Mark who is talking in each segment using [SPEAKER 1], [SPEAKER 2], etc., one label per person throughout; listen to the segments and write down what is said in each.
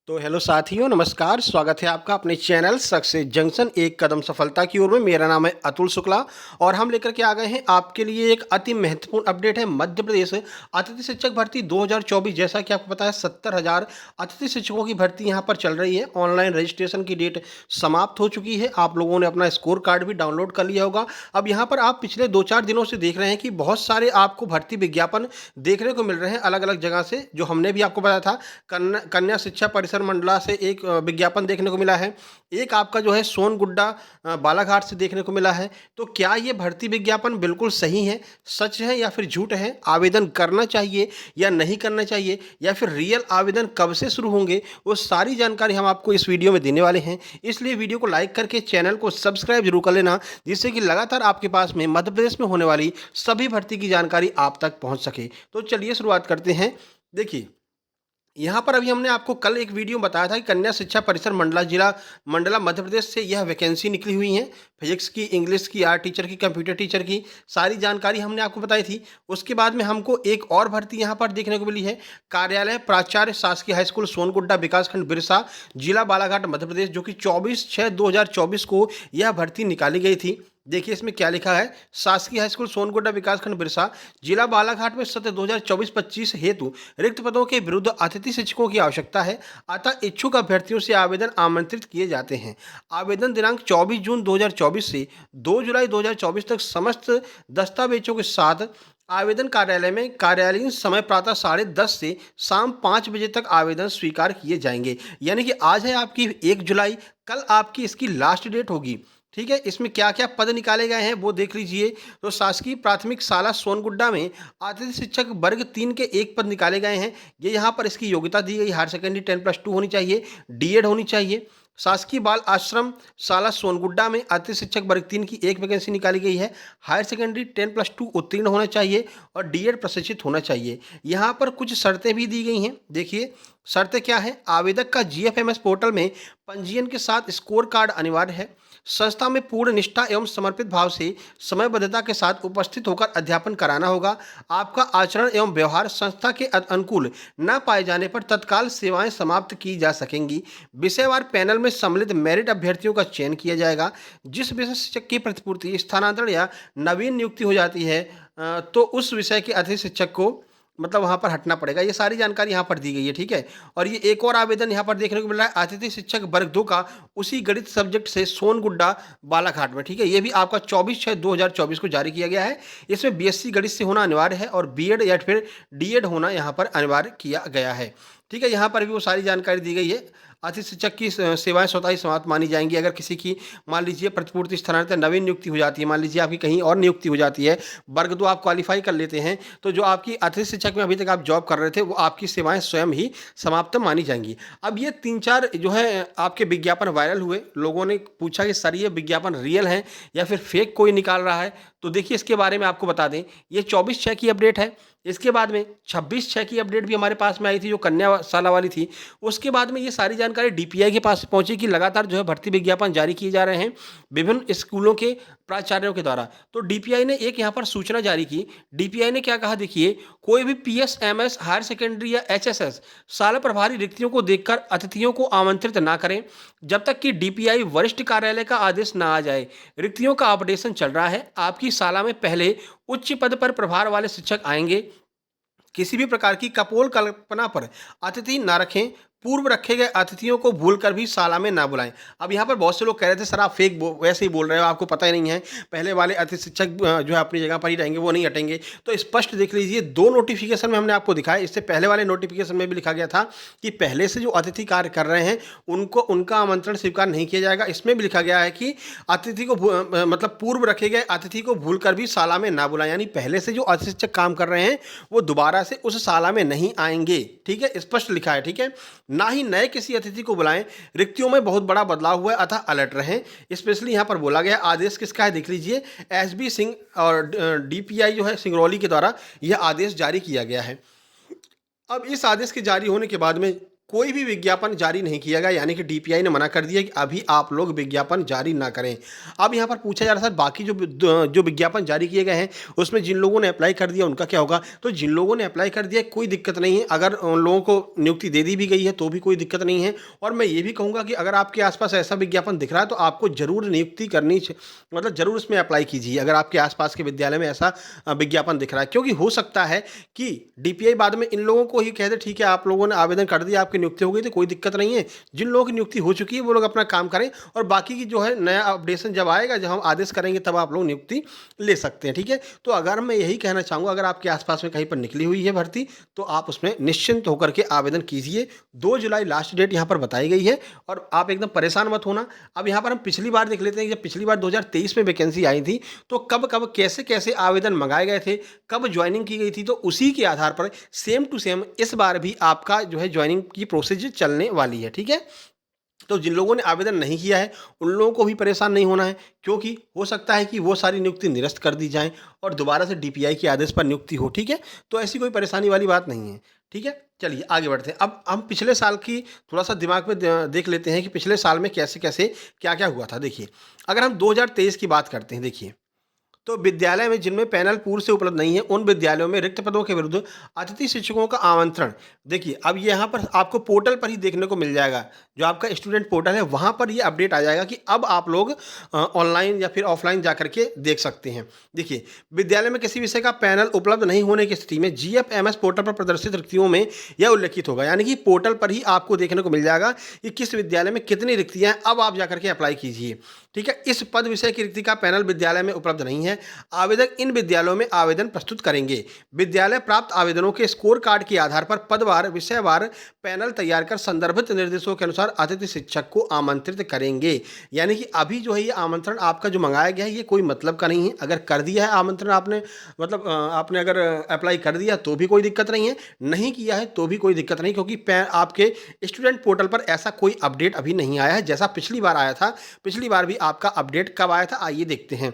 [SPEAKER 1] तो हेलो साथियों, नमस्कार। स्वागत है आपका अपने चैनल सक्सेस जंक्शन एक कदम सफलता की ओर में। मेरा नाम है अतुल शुक्ला और हम लेकर के आ गए हैं आपके लिए एक अति महत्वपूर्ण अपडेट है। मध्य प्रदेश अतिथि शिक्षक भर्ती 2024, जैसा कि आपको पता है 70,000 अतिथि शिक्षकों की भर्ती यहां पर चल रही है। ऑनलाइन रजिस्ट्रेशन की डेट समाप्त हो चुकी है। आप लोगों ने अपना स्कोर कार्ड भी डाउनलोड कर लिया होगा। अब यहाँ पर आप पिछले 2-4 दिनों से देख रहे हैं कि बहुत सारे आपको भर्ती विज्ञापन देखने को मिल रहे हैं अलग अलग जगह से। जो हमने भी आपको बताया था, कन्या शिक्षा परिषद मंडला से एक विज्ञापन देखने को मिला है। एक आपका जो है सोनगुड्डा बालाघाट से देखने को मिला है। तो क्या ये भर्ती विज्ञापन बिल्कुल सही है, सच है या फिर झूठ है? आवेदन करना चाहिए या नहीं करना चाहिए, या फिर रियल आवेदन कब से शुरू होंगे, वो सारी जानकारी हम आपको इस वीडियो में देने वाले हैं। इसलिए वीडियो को लाइक करके चैनल को सब्सक्राइब जरूर कर लेना, जिससे कि लगातार आपके पास में मध्य प्रदेश में होने वाली सभी भर्ती की जानकारी आप तक पहुंच सके। तो चलिए शुरुआत करते हैं। देखिए, यहाँ पर अभी हमने आपको कल एक वीडियो में बताया था कि कन्या शिक्षा परिसर मंडला मध्य प्रदेश से यह वैकेंसी निकली हुई है। फिजिक्स की, इंग्लिश की, आर्ट टीचर की, कंप्यूटर टीचर की सारी जानकारी हमने आपको बताई थी। उसके बाद में हमको एक और भर्ती यहाँ पर देखने को मिली है। कार्यालय प्राचार्य शासकीय हाई स्कूल सोनगुड्डा विकासखंड बिरसा, जिला बालाघाट मध्य प्रदेश, जो कि 24/6/2024 को यह भर्ती निकाली गई थी। देखिए इसमें क्या लिखा है। शासकीय हाई स्कूल सोनगुड्डा विकासखंड बिरसा, जिला बालाघाट में सत्र 2024-25 हेतु रिक्त पदों के विरुद्ध अतिथि शिक्षकों की आवश्यकता है। अतः इच्छुक अभ्यर्थियों से आवेदन आमंत्रित किए जाते हैं। आवेदन दिनांक 24 जून 2024 से 2 जुलाई 2024 तक समस्त दस्तावेजों के साथ आवेदन कार्यालय में कार्यालयीन समय प्रातः 10:30 से शाम 5 बजे तक आवेदन स्वीकार किए जाएंगे। यानी कि आज है आपकी 1 जुलाई, कल आपकी इसकी लास्ट डेट होगी। ठीक है, इसमें क्या क्या पद निकाले गए हैं वो देख लीजिए। तो शासकीय प्राथमिक शाला सोनगुड्डा में अतिथि शिक्षक वर्ग 3 के एक पद निकाले गए हैं। ये यहाँ पर इसकी योग्यता दी गई, हायर सेकेंडरी 10+2 होनी चाहिए, डीएड होनी चाहिए। शासकीय बाल आश्रम शाला सोनगुड्डा में अतिथि शिक्षक वर्ग 3 की एक वैकेंसी निकाली गई है। हायर सेकेंडरी 10+2 उत्तीर्ण होना चाहिए और डीएड प्रशिक्षित होना चाहिए। यहाँ पर कुछ शर्तें भी दी गई हैं। देखिए शर्तें क्या है। आवेदक का जीएफएमएस पोर्टल में पंजीयन के साथ स्कोर कार्ड अनिवार्य है। संस्था में पूर्ण निष्ठा एवं समर्पित भाव से समयबद्धता के साथ उपस्थित होकर अध्यापन कराना होगा। आपका आचरण एवं व्यवहार संस्था के अनुकूल न पाए जाने पर तत्काल सेवाएं समाप्त की जा सकेंगी। विषयवार पैनल में सम्मिलित मेरिट अभ्यर्थियों का चयन किया जाएगा। जिस विषय शिक्षक की प्रतिपूर्ति, स्थानांतरण या नवीन नियुक्ति हो जाती है तो उस विषय के अतिथि शिक्षक को मतलब वहाँ पर हटना पड़ेगा। ये सारी जानकारी यहाँ पर दी गई है। ठीक है, और ये एक और आवेदन यहाँ पर देखने को मिल रहा है अतिथि शिक्षक वर्ग 2 का उसी गणित सब्जेक्ट से सोनगुड्डा बालाघाट में। ठीक है, ये भी आपका 24/6/2024 को जारी किया गया है। इसमें बीएससी गणित से होना अनिवार्य है और बीएड या फिर डीएड होना यहाँ पर अनिवार्य किया गया है। ठीक है, यहाँ पर भी वो सारी जानकारी दी गई है। अतिथि शिक्षक की सेवाएं स्वतः ही समाप्त मानी जाएंगी। अगर किसी की मान लीजिए प्रतिपूर्ति, स्थानांतरण, नवीन नियुक्ति हो जाती है, मान लीजिए आपकी कहीं और नियुक्ति हो जाती है, वर्ग 2 आप क्वालिफाई कर लेते हैं, तो जो आपकी अतिथि शिक्षक में अभी तक आप जॉब कर रहे थे वो आपकी सेवाएं स्वयं ही समाप्त मानी जाएंगी। अब ये 3-4 जो है आपके विज्ञापन वायरल हुए। लोगों ने पूछा कि सर ये विज्ञापन रियल है या फिर फेक कोई निकाल रहा है। तो देखिए इसके बारे में आपको बता दें, ये 24/6 की अपडेट है। इसके बाद में 26/6 की अपडेट भी हमारे पास में आई थी, जो कन्या शाला वाली थी। उसके बाद में ये सारी जानकारी डीपीआई के पास पहुंची कि लगातार जो है भर्ती विज्ञापन जारी किए जा रहे हैं विभिन्न स्कूलों के प्राचार्यों के द्वारा। तो डीपीआई ने एक यहाँ पर सूचना जारी की। डीपीआई ने क्या कहा, देखिए, कोई भी पीएसएमएस, हायर सेकेंडरी या एचएसएस शाला प्रभारी रिक्तियों को देखकर अतिथियों को आमंत्रित ना करें जब तक कि डीपीआई वरिष्ठ कार्यालय का आदेश ना आ जाए। रिक्तियों का अपडेशन चल रहा है। आपकी शाला में पहले उच्च पद पर प्रभार वाले शिक्षक आएंगे। किसी भी प्रकार की कपोल कल्पना पर अतिथि ना रखें। पूर्व रखे गए अतिथियों को भूलकर भी शाला में ना बुलाएं। अब यहाँ पर बहुत से लोग कह रहे थे सर आप फेक वैसे ही बोल रहे हो, आपको पता ही नहीं है, पहले वाले अतिथि शिक्षक जो है अपनी जगह पर ही रहेंगे, वो नहीं हटेंगे। तो स्पष्ट देख लीजिए, 2 नोटिफिकेशन में हमने आपको दिखाया। इससे पहले वाले नोटिफिकेशन में भी लिखा गया था कि पहले से जो अतिथि कार्य कर रहे हैं उनको उनका आमंत्रण स्वीकार नहीं किया जाएगा। इसमें भी लिखा गया है कि अतिथि को मतलब पूर्व रखे गए अतिथि को भूलकर भी शाला में ना बुलाएं। यानी पहले से जो अतिथि शिक्षक काम कर रहे हैं वो दोबारा से उस शाला में नहीं आएंगे। ठीक है, स्पष्ट लिखा है। ठीक है, ना ही नए किसी अतिथि को बुलाएं। रिक्तियों में बहुत बड़ा बदलाव हुआ है, अतः अलर्ट रहें। स्पेशली यहां पर बोला गया, आदेश किसका है देख लीजिए, एसबी सिंह और डीपीआई जो है सिंगरौली के द्वारा यह आदेश जारी किया गया है। अब इस आदेश के जारी होने के बाद में कोई भी विज्ञापन जारी नहीं किया गया, यानी कि डीपीआई ने मना कर दिया कि अभी आप लोग विज्ञापन जारी ना करें। अब यहाँ पर पूछा जा रहा था बाकी जो विज्ञापन जारी किए गए हैं उसमें जिन लोगों ने अप्लाई कर दिया उनका क्या होगा। तो जिन लोगों ने अप्लाई कर दिया कोई दिक्कत नहीं है, अगर उन लोगों को नियुक्ति दे दी भी गई है तो भी कोई दिक्कत नहीं है। और मैं ये भी कहूँगा कि अगर आपके आसपास ऐसा विज्ञापन दिख रहा है तो आपको जरूर नियुक्ति करनी मतलब जरूर उसमें अप्लाई कीजिए, अगर आपके आसपास के विद्यालय में ऐसा विज्ञापन दिख रहा है। क्योंकि हो सकता है कि डीपीआई बाद में इन लोगों को ही कह दे ठीक है आप लोगों ने आवेदन कर दिया, आपकी नियुक्ति हो गई तो कोई दिक्कत नहीं है। जिन लोगों की नियुक्ति हो चुकी है वो लोग अपना काम करें, और बाकी की जो है नया अपडेशन जब आएगा, जब हम आदेश करेंगे तब आप लोग नियुक्ति ले सकते हैं। ठीक है, तो अगर मैं यही कहना चाहूँगा, अगर आपके आसपास में कहीं पर निकली हुई है भर्ती तो आप उसमें निश्चिंत होकर के आवेदन कीजिए। 2 जुलाई लास्ट डेट यहाँ पर बताई गई है, और आप एकदम परेशान मत होना। अब यहाँ पर हम पिछली बार देख लेते हैं, जब पिछली बार 2023 में वैकेंसी आई थी तो कब कब कैसे कैसे आवेदन मंगाए गए थे, कब ज्वाइनिंग की गई थी, तो उसी के आधार पर सेम टू सेम इस बार भी आपका जो है ज्वाइनिंग की प्रोसेस चलने वाली है। ठीक है, तो जिन लोगों ने आवेदन नहीं किया है उन लोगों को भी परेशान नहीं होना है, क्योंकि हो सकता है कि वो सारी नियुक्ति निरस्त कर दी जाए और दोबारा से डीपीआई के आदेश पर नियुक्ति हो। ठीक है, तो ऐसी कोई परेशानी वाली बात नहीं है। ठीक है, चलिए आगे बढ़ते हैं। अब हम पिछले साल की थोड़ा सा दिमाग में देख लेते हैं कि पिछले साल में कैसे कैसे क्या क्या हुआ था। देखिए, अगर हम 2023 की बात करते हैं, देखिए तो विद्यालय में जिनमें पैनल पूर्व से उपलब्ध नहीं है उन विद्यालयों में रिक्त पदों के विरुद्ध अतिथि शिक्षकों का आमंत्रण। देखिए, अब यहाँ पर आपको पोर्टल पर ही देखने को मिल जाएगा, जो आपका स्टूडेंट पोर्टल है वहाँ पर ये अपडेट आ जाएगा कि अब आप लोग ऑनलाइन या फिर ऑफलाइन जा करके देख सकते हैं। देखिए, विद्यालय में किसी विषय का पैनल उपलब्ध नहीं होने की स्थिति में जीएफएमएस पोर्टल पर प्रदर्शित रिक्तियों में यह उल्लेखित होगा, यानी कि पोर्टल पर ही आपको देखने को मिल जाएगा कि किस विद्यालय में कितनी रिक्तियाँ हैं। अब आप जा करके अप्लाई कीजिए। ठीक है, इस पद विषय की रिक्ति का पैनल विद्यालय में उपलब्ध नहीं है। आवेदक इन विद्यालयों में आवेदन प्रस्तुत करेंगे। विद्यालय प्राप्त आवेदनों के स्कोर कार्ड के आधार पर पदवार विषयवार पैनल तैयार कर संदर्भित निर्देशों के अनुसार अतिथि शिक्षक को आमंत्रित करेंगे। यानी कि अभी जो है ये आमंत्रण आपका जो मंगाया गया है ये कोई मतलब का नहीं है। अगर कर दिया है आमंत्रण आपने, मतलब आपने अगर अप्लाई कर दिया तो भी कोई दिक्कत नहीं है, नहीं किया है तो भी कोई दिक्कत नहीं, क्योंकि आपके स्टूडेंट पोर्टल पर ऐसा कोई अपडेट अभी नहीं आया है जैसा पिछली बार आया था। पिछली बार भी आपका अपडेट कब आया था आइए देखते हैं।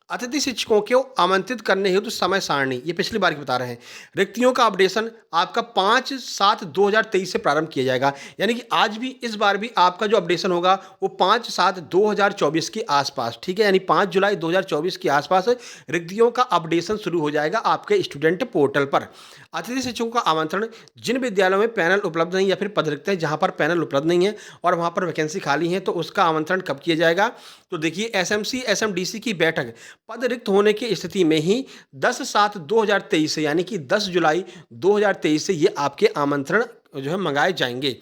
[SPEAKER 1] अतिथि शिक्षकों को आमंत्रित करने हेतु समय सारणी, ये पिछली बार की बता रहे हैं। रिक्तियों का अपडेशन आपका 5/7/2023 से प्रारंभ किया जाएगा, यानी कि आज भी इस बार भी आपका जो अपडेशन होगा वो 5/7/2024 के आसपास। ठीक है, यानी 5 जुलाई 2024 के आसपास रिक्तियों का अपडेशन शुरू हो जाएगा आपके स्टूडेंट पोर्टल पर। अतिथि शिक्षकों का आमंत्रण जिन विद्यालयों में पैनल उपलब्ध नहीं या फिर पद रिक्त हैं जहाँ पर पैनल उपलब्ध नहीं है और वहाँ पर वैकेंसी खाली है, तो उसका आमंत्रण कब किया जाएगा। तो देखिए, एसएमसी एसएमडीसी की बैठक पद रिक्त होने की स्थिति में ही 10/7/2023 से, यानी कि 10 जुलाई 2023 से ये आपके आमंत्रण जो है मंगाए जाएंगे।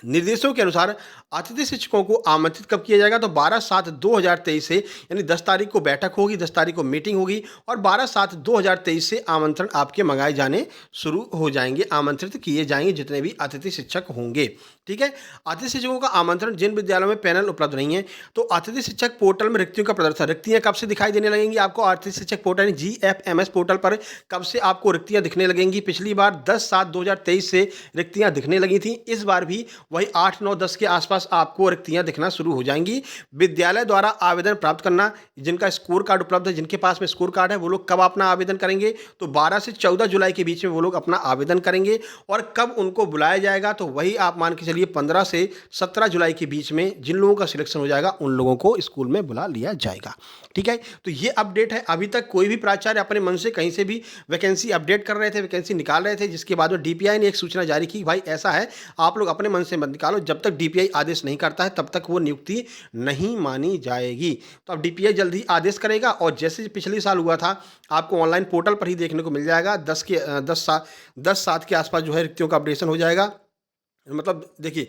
[SPEAKER 1] निर्देशों के अनुसार अतिथि शिक्षकों को आमंत्रित कब किया जाएगा, तो 12/7/2023 से, यानी 10 तारीख को बैठक होगी, 10 तारीख को मीटिंग होगी और 12/7/2023 से आमंत्रण आपके मंगाए जाने शुरू हो जाएंगे, आमंत्रित किए जाएंगे जितने भी अतिथि शिक्षक होंगे। ठीक है, अतिथि शिक्षकों का आमंत्रण जिन विद्यालयों में पैनल उपलब्ध नहीं है, तो अतिथि शिक्षक पोर्टल में रिक्तियों का प्रदर्शन, रिक्तियां कब से दिखाई देने लगेंगी आपको अतिथि शिक्षक पोर्टल जीएफएमएस पोर्टल पर कब से आपको रिक्तियां दिखने लगेंगी। पिछली बार 10/7/2023 से रिक्तियां दिखने लगी थी, इस बार भी वही 8, 9, 10 के आसपास आपको रिक्तियां दिखना शुरू हो जाएंगी। विद्यालय द्वारा आवेदन प्राप्त करना, जिनका स्कोर कार्ड उपलब्ध है, जिनके पास में स्कोर कार्ड है, वो लोग कब अपना आवेदन करेंगे, तो 12 से 14 जुलाई के बीच में वो लोग अपना आवेदन करेंगे। और कब उनको बुलाया जाएगा, तो वही आप मान के चलिए 15 से 17 जुलाई के बीच में जिन लोगों का सिलेक्शन हो जाएगा उन लोगों को स्कूल में बुला लिया जाएगा। ठीक है, तो ये अपडेट है। अभी तक कोई भी प्राचार्य अपने मन से कहीं से भी वैकेंसी अपडेट कर रहे थे, वैकेंसी निकाल रहे थे, जिसके बाद में डीपीआई ने एक सूचना जारी की, भाई ऐसा है आप लोग अपने मन से मत निकालो, जब तक डीपीआई आदेश नहीं करता है तब तक वो नियुक्ति नहीं मानी जाएगी। तो अब डीपीआई जल्दी आदेश करेगा और जैसे पिछले साल हुआ था आपको ऑनलाइन पोर्टल पर ही देखने को मिल जाएगा। 10/7 के आसपास जो है रिक्तियों का अपडेशन हो जाएगा। मतलब देखिए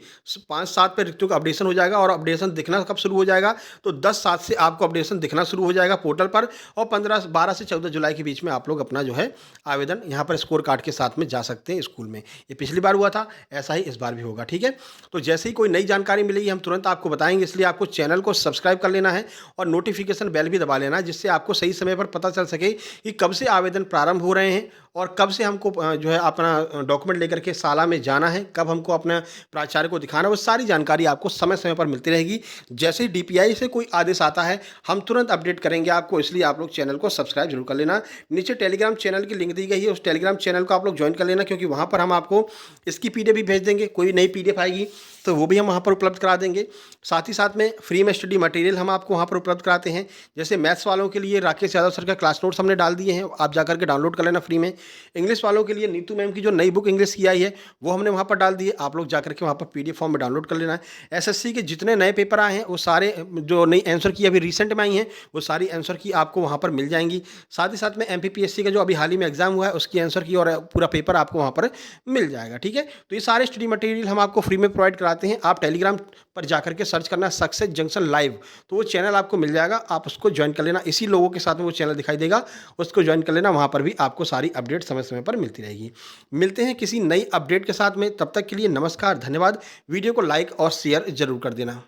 [SPEAKER 1] 5/7 पे रिक्तियों का अपडेशन हो जाएगा और अपडेशन दिखना कब शुरू हो जाएगा, तो 10/7 से आपको अपडेशन दिखना शुरू हो जाएगा पोर्टल पर और 12 से 14 जुलाई के बीच में आप लोग अपना जो है आवेदन यहाँ पर स्कोर कार्ड के साथ में जा सकते हैं स्कूल में। ये पिछली बार हुआ था, ऐसा ही इस बार भी होगा। ठीक है, तो जैसे ही कोई नई जानकारी मिलेगी हम तुरंत आपको बताएंगे, इसलिए आपको चैनल को सब्सक्राइब कर लेना है और नोटिफिकेशन बेल भी दबा लेना है, जिससे आपको सही समय पर पता चल सके कि कब से आवेदन प्रारंभ हो रहे हैं और कब से हमको जो है अपना डॉक्यूमेंट लेकर के शाला में जाना है, कब हमको अपना अपने प्राचार्य को दिखाना, वो सारी जानकारी आपको समय समय पर मिलती रहेगी। जैसे ही डीपीआई से कोई आदेश आता है हम तुरंत अपडेट करेंगे आपको, इसलिए आप लोग चैनल को सब्सक्राइब जरूर कर लेना। नीचे टेलीग्राम चैनल की लिंक दी गई है, उस टेलीग्राम चैनल को आप लोग ज्वाइन कर लेना, क्योंकि वहाँ पर हम आपको इसकी पीडीएफ भी भेज देंगे। कोई नई पीडीएफ आएगी तो वो भी हम वहाँ पर उपलब्ध करा देंगे। साथ ही साथ में फ्री में स्टडी मटेरियल हम आपको वहाँ पर उपलब्ध कराते हैं। जैसे मैथ्स वालों के लिए राकेश यादव सर का क्लास नोट्स हमने डाल दिए हैं, आप जाकर के डाउनलोड कर लेना फ्री में। इंग्लिश वालों के लिए नीतू मैम की जो नई बुक इंग्लिश की आई है वो हमने वहाँ पर डाल दी है, आप लोग जाकर के वहाँ पर पीडीएफ फॉर्म में डाउनलोड कर लेना है। एसएससी के जितने नए पेपर आए हैं वो सारे जो नई आंसर की अभी रिसेंट में आई हैं वो सारी आंसर की आपको वहाँ पर मिल जाएंगी। साथ ही साथ में एमपीपीएससी का जो अभी हाल ही में एग्जाम हुआ है उसकी आंसर की और पूरा पेपर आपको वहाँ पर मिल जाएगा। ठीक है, तो ये सारे स्टडी मटेरियल हम आपको फ्री में प्रोवाइड कराते हैं। आप टेलीग्राम पर जाकर के सर्च करना सक्सेस जंक्शन लाइव, तो वो चैनल आपको मिल जाएगा, आप उसको ज्वाइन कर लेना। इसी लोगों के साथ में वो चैनल दिखाई देगा, उसको ज्वाइन कर लेना, वहाँ पर भी आपको सारी अपडेट समय समय पर मिलती रहेगी। मिलते हैं किसी नई अपडेट के साथ में, तब तक के लिए नमस्कार, धन्यवाद। वीडियो को लाइक और शेयर जरूर कर देना।